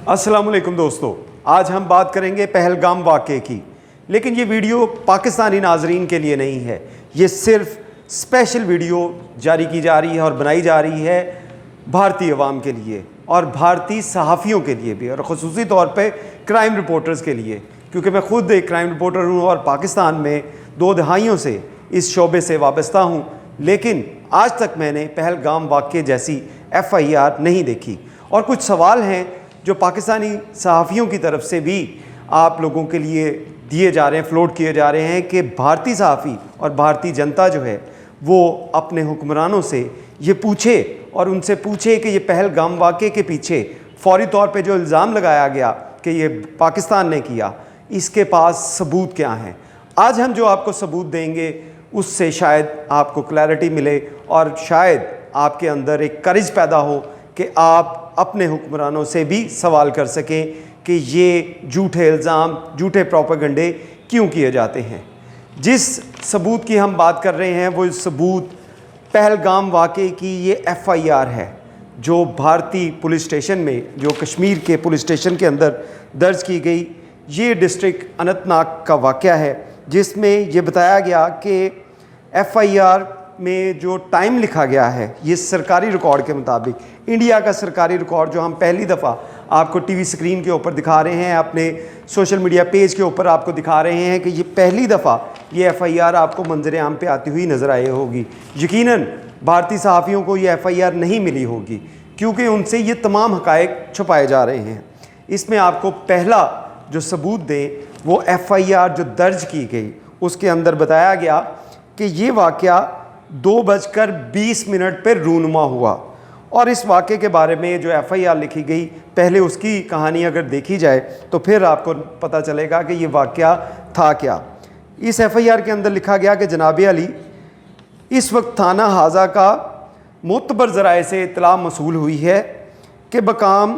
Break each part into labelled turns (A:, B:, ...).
A: अस्सलाम वालेकुम दोस्तों, आज हम बात करेंगे पहलगाम वाक़े की। लेकिन ये वीडियो पाकिस्तानी नाजरीन के लिए नहीं है, ये सिर्फ स्पेशल वीडियो जारी की जा रही है और बनाई जा रही है भारतीय अवाम के लिए और भारतीय सहाफ़ियों के लिए भी, और ख़ुसूसी तौर पे क्राइम रिपोर्टर्स के लिए, क्योंकि मैं ख़ुद एक क्राइम रिपोर्टर हूँ और पाकिस्तान में 2 दहाइयों से इस शोबे से वाबस्ता हूँ। लेकिन आज तक मैंने पहलगाम वाक़े जैसी FIR नहीं देखी, और कुछ सवाल हैं जो पाकिस्तानी सहाफ़ियों की तरफ से भी आप लोगों के लिए दिए जा रहे हैं, फ्लोट किए जा रहे हैं कि भारतीय सहाफ़ी और भारतीय जनता जो है वो अपने हुक्मरानों से ये पूछे और उनसे पूछे कि ये पहलगाम वाक़े के पीछे फ़ौरी तौर पे जो इल्ज़ाम लगाया गया कि ये पाकिस्तान ने किया, इसके पास सबूत क्या हैं। आज हम जो आपको सबूत देंगे उससे शायद आपको क्लैरिटी मिले और शायद आपके अंदर एक करेज पैदा हो कि आप अपने हुक्मरानों से भी सवाल कर सकें कि ये झूठे इल्ज़ाम, झूठे प्रोपेगेंडे क्यों किए जाते हैं। जिस सबूत की हम बात कर रहे हैं वो सबूत पहलगाम वाक़े की ये FIR है जो भारतीय पुलिस स्टेशन में, जो कश्मीर के पुलिस स्टेशन के अंदर दर्ज की गई। ये डिस्ट्रिक्ट अनंतनाग का वाक़या है जिसमें ये बताया गया कि FIR में जो टाइम लिखा गया है ये सरकारी रिकॉर्ड के मुताबिक, इंडिया का सरकारी रिकॉर्ड जो हम पहली दफ़ा आपको टीवी स्क्रीन के ऊपर दिखा रहे हैं, अपने सोशल मीडिया पेज के ऊपर आपको दिखा रहे हैं कि ये पहली दफ़ा ये FIR आपको मंजर आम पे आती हुई नज़र आई होगी। यकीनन भारतीय सहाफ़ियों को ये FIR नहीं मिली होगी क्योंकि उनसे ये तमाम हक़ाइक़ छुपाए जा रहे हैं। इसमें आपको पहला जो सबूत दें वो FIR जो दर्ज की गई उसके अंदर बताया गया कि ये वाक़या 2:20 पर रूनुमा हुआ। और इस वाक़े के बारे में जो FIR लिखी गई, पहले उसकी कहानी अगर देखी जाए तो फिर आपको पता चलेगा कि ये वाक़या था क्या। इस FIR के अंदर लिखा गया कि जनाब अली, इस वक्त थाना हाजा का मोतबर ज़राए से इत्तला मसूल हुई है कि बकाम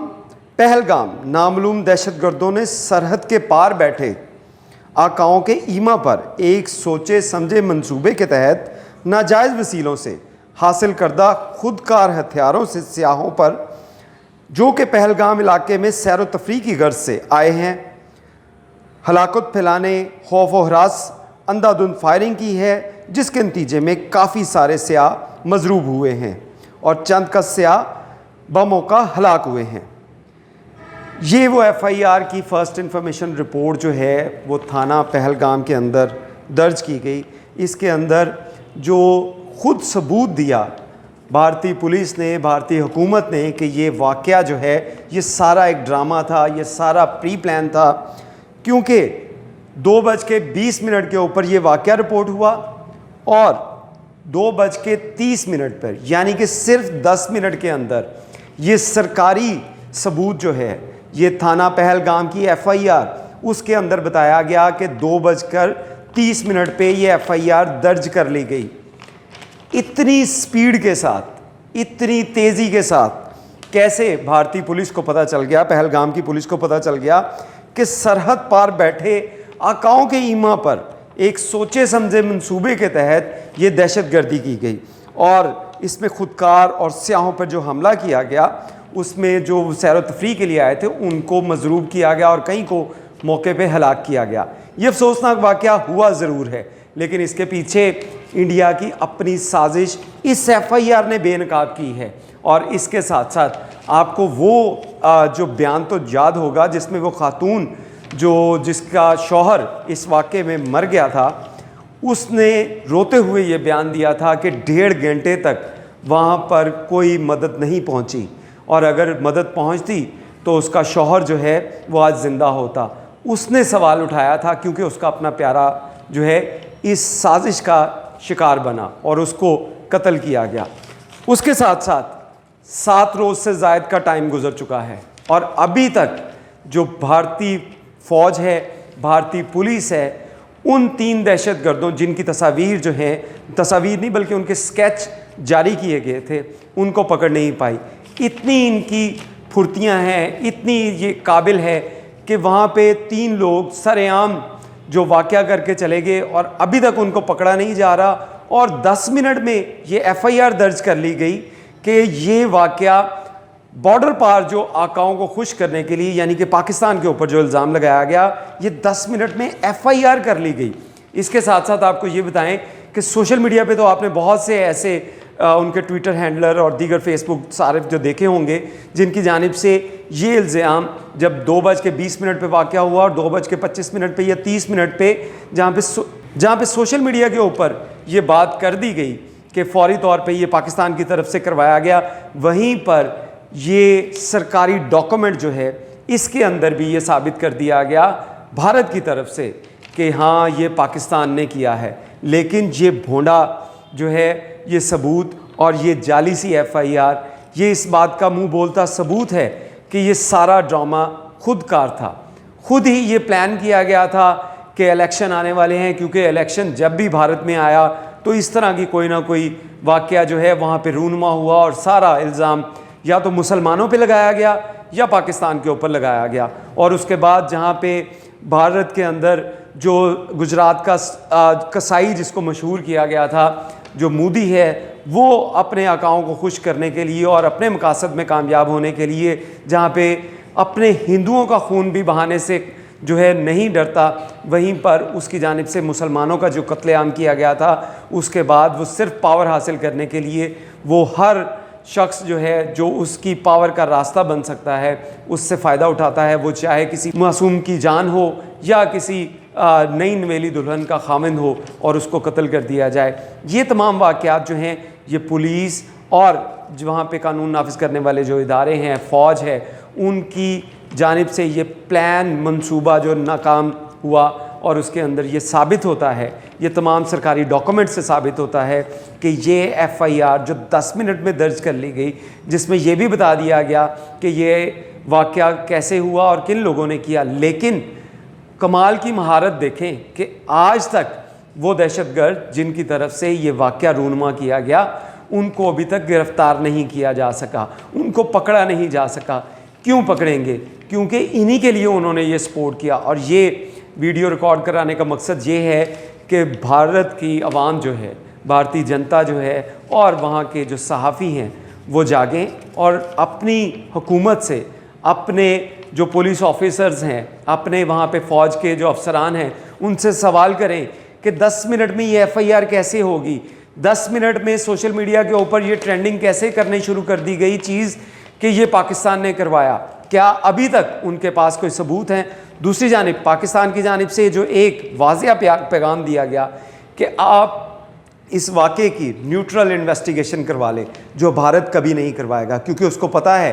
A: पहलगाम नामालूम दहशतगर्दों ने सरहद के पार बैठे आकाओं के ईमा पर एक सोचे समझे मंसूबे के तहत नाजायज़ वसीलों से हासिल करदा खुदकार हथियारों से सियाहों पर, जो कि पहलगाम इलाके में सैर व तफरीह की गर्ज से आए हैं, हलाकत फैलाने, खौफ व हरास अंधाधुंध फायरिंग की है, जिसके नतीजे में काफ़ी सारे सियाह मजरूब हुए हैं और चंद का सियाह बमौका हलाक हुए हैं। ये वो FIR की फ़र्स्ट इंफॉर्मेशन रिपोर्ट जो है वो थाना पहलगाम के अंदर दर्ज की गई। इसके अंदर जो ख़ुद सबूत दिया भारतीय पुलिस ने, भारतीय हुकूमत ने कि ये वाक़या जो है ये सारा एक ड्रामा था, ये सारा प्री प्लान था, क्योंकि 2:20 के ऊपर ये वाक़या रिपोर्ट हुआ और 2:30 पर, यानी कि सिर्फ 10 मिनट के अंदर ये सरकारी सबूत जो है, ये थाना पहलगाम की FIR, उसके अंदर बताया गया कि 2:30 पे ये FIR दर्ज कर ली गई। इतनी स्पीड के साथ, इतनी तेज़ी के साथ कैसे भारतीय पुलिस को पता चल गया, पहलगाम की पुलिस को पता चल गया कि सरहद पार बैठे आकाओं के ईमा पर एक सोचे समझे मंसूबे के तहत ये दहशतगर्दी की गई और इसमें खुदकार और सियाहों पर जो हमला किया गया उसमें जो सैर व तफरीह के लिए आए थे उनको मजरूब किया गया और कहीं को मौके पे हलाक किया गया। ये अफसोसनाक वाक़या हुआ ज़रूर है, लेकिन इसके पीछे इंडिया की अपनी साजिश इस FIR ने बेनकाब की है। और इसके साथ साथ आपको वो जो बयान तो याद होगा जिसमें वो खातून जिसका शौहर इस वाक़े में मर गया था, उसने रोते हुए ये बयान दिया था कि 1.5 घंटे तक वहाँ पर कोई मदद नहीं पहुँची और अगर मदद पहुँचती तो उसका शौहर जो है वो आज ज़िंदा होता। उसने सवाल उठाया था क्योंकि उसका अपना प्यारा जो है इस साजिश का शिकार बना और उसको कत्ल किया गया। उसके साथ साथ 7 रोज़ से ज़ायद का टाइम गुजर चुका है और अभी तक जो भारतीय फ़ौज है, भारतीय पुलिस है, उन 3 दहशतगर्दों जिनकी तस्वीर जो है, तस्वीर नहीं बल्कि उनके स्केच जारी किए गए थे, उनको पकड़ नहीं पाई। इतनी इनकी फुर्तियाँ हैं, इतनी ये काबिल है कि वहाँ पे 3 लोग सरेआम जो वाक़या करके चले गए और अभी तक उनको पकड़ा नहीं जा रहा और 10 मिनट में ये FIR दर्ज कर ली गई कि ये वाक़या बॉर्डर पार जो आकाओं को खुश करने के लिए, यानी कि पाकिस्तान के ऊपर जो इल्ज़ाम लगाया गया, ये 10 मिनट में FIR कर ली गई। इसके साथ साथ आपको ये बताएं कि सोशल मीडिया पे तो आपने बहुत से ऐसे उनके ट्विटर हैंडलर और दीगर फेसबुक सारे जो देखे होंगे जिनकी जानिब से ये इल्ज़ाम जब 2:20 पे वाक़या हुआ और 2:25 पे या 30 मिनट पे जहाँ पे सोशल मीडिया के ऊपर ये बात कर दी गई कि फ़ौरी तौर पे ये पाकिस्तान की तरफ से करवाया गया, वहीं पर ये सरकारी डॉक्यूमेंट जो है इसके अंदर भी ये साबित कर दिया गया भारत की तरफ से कि हाँ ये पाकिस्तान ने किया है। लेकिन ये भोंडा जो है, ये सबूत और ये जाली सी FIR, ये इस बात का मुंह बोलता सबूत है कि ये सारा ड्रामा खुदकार था। खुद ही ये प्लान किया गया था कि इलेक्शन आने वाले हैं, क्योंकि इलेक्शन जब भी भारत में आया तो इस तरह की कोई ना कोई वाक़या जो है वहाँ पे रूनुमा हुआ और सारा इल्ज़ाम या तो मुसलमानों पे लगाया गया या पाकिस्तान के ऊपर लगाया गया। और उसके बाद जहाँ पे भारत के अंदर जो गुजरात का कसाई जिसको मशहूर किया गया था, जो मोदी है, वो अपने आकाओं को खुश करने के लिए और अपने मकासद में कामयाब होने के लिए, जहाँ पे अपने हिंदुओं का खून भी बहाने से जो है नहीं डरता, वहीं पर उसकी जानिब से मुसलमानों का जो कत्लेआम किया गया था, उसके बाद वो सिर्फ पावर हासिल करने के लिए वो हर शख्स जो है जो उसकी पावर का रास्ता बन सकता है उससे फ़ायदा उठाता है, वो चाहे किसी मासूम की जान हो या किसी नई नवेली दुल्हन का खामिंद हो और उसको कत्ल कर दिया जाए। ये तमाम वाक़यात जो हैं ये पुलिस और जो वहाँ पे कानून नाफिज करने वाले जो इदारे हैं, फ़ौज है, उनकी जानिब से ये प्लान मंसूबा जो नाकाम हुआ और उसके अंदर ये साबित होता है, ये तमाम सरकारी डॉक्यूमेंट से साबित होता है कि ये FIR जो 10 मिनट में दर्ज कर ली गई, जिसमें ये भी बता दिया गया कि ये वाक़या कैसे हुआ और किन लोगों ने किया। लेकिन कमाल की महारत देखें कि आज तक वो दहशतगर्द जिनकी तरफ से ये वाक़या रूनुमा किया गया, उनको अभी तक गिरफ़्तार नहीं किया जा सका, उनको पकड़ा नहीं जा सका। क्यों पकड़ेंगे? क्योंकि इन्हीं के लिए उन्होंने ये सपोर्ट किया। और ये वीडियो रिकॉर्ड कराने का मकसद ये है कि भारत की आवाम जो है, भारतीय जनता जो है और वहाँ के जो सहाफ़ी हैं वो जागें और अपनी हुकूमत से, अपने जो पुलिस ऑफिसर्स हैं, अपने वहाँ पे फ़ौज के जो अफसरान हैं, उनसे सवाल करें कि 10 मिनट में ये FIR कैसे होगी, 10 मिनट में सोशल मीडिया के ऊपर ये ट्रेंडिंग कैसे करनी शुरू कर दी गई चीज़ कि ये पाकिस्तान ने करवाया। क्या अभी तक उनके पास कोई सबूत हैं? दूसरी जानिब पाकिस्तान की जानिब से जो एक वाज़िया पैगाम दिया गया कि आप इस वाक़े की न्यूट्रल इन्वेस्टिगेशन करवा लें, जो भारत कभी नहीं करवाएगा, क्योंकि उसको पता है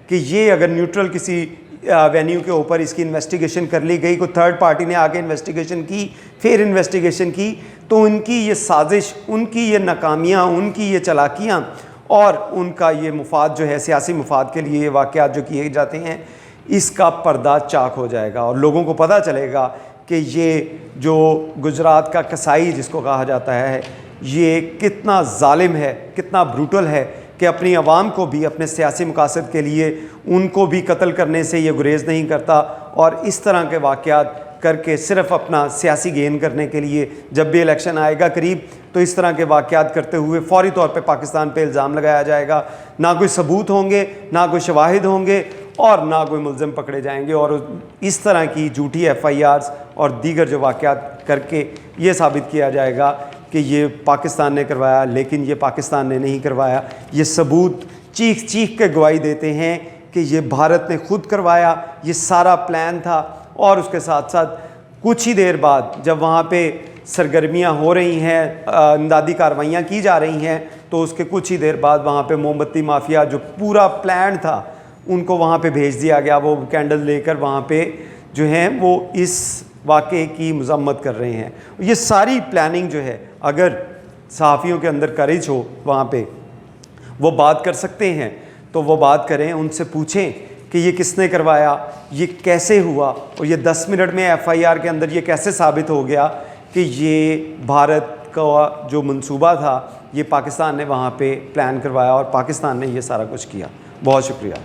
A: कि ये अगर न्यूट्रल किसी वेन्यू के ऊपर इसकी इन्वेस्टिगेशन कर ली गई, कोई थर्ड पार्टी ने आके इन्वेस्टिगेशन की, फिर इन्वेस्टिगेशन की, तो उनकी ये साजिश, उनकी ये नाकामियाँ, उनकी ये चालाकियाँ और उनका ये मुफाद जो है, सियासी मुफाद के लिए ये वाक़यात जो किए जाते हैं, इसका पर्दा चाक हो जाएगा और लोगों को पता चलेगा कि ये जो गुजरात का कसाई जिसको कहा जाता है, ये कितना ज़ालिम है, कितना ब्रूटल है कि अपनी आवाम को भी अपने सियासी मकासद के लिए उनको भी कत्ल करने से ये गुरेज़ नहीं करता और इस तरह के वाक़यात करके सिर्फ़ अपना सियासी गेन करने के लिए जब भी इलेक्शन आएगा करीब, तो इस तरह के वाक़यात करते हुए फ़ौरी तौर पे पाकिस्तान पे इल्ज़ाम लगाया जाएगा। ना कोई सबूत होंगे, ना कोई शवाहिद होंगे और ना कोई मुल्ज़िम पकड़े जाएंगे और इस तरह की झूठी FIRs और दीगर जो वाक़यात करके ये साबित किया जाएगा कि ये पाकिस्तान ने करवाया, लेकिन ये पाकिस्तान ने नहीं करवाया। ये सबूत चीख चीख के गवाही देते हैं कि ये भारत ने खुद करवाया, ये सारा प्लान था। और उसके साथ साथ कुछ ही देर बाद जब वहाँ पे सरगर्मियाँ हो रही हैं, इमदादी कार्रवाइयाँ की जा रही हैं, तो उसके कुछ ही देर बाद वहाँ पे मोमबत्ती माफिया जो पूरा प्लान था उनको वहाँ पे भेज दिया गया। वो कैंडल लेकर वहाँ पे जो हैं वो इस वाक़े की मज़म्मत कर रहे हैं। ये सारी प्लानिंग जो है, अगर सहाफ़ियों के अंदर करेज हो वहाँ पे वो बात कर सकते हैं तो वो बात करें, उनसे पूछें कि ये किसने करवाया, ये कैसे हुआ और ये 10 मिनट में FIR के अंदर ये कैसे साबित हो गया कि ये भारत का जो मंसूबा था ये पाकिस्तान ने वहाँ पे प्लान करवाया और पाकिस्तान ने ये सारा कुछ किया। बहुत शुक्रिया।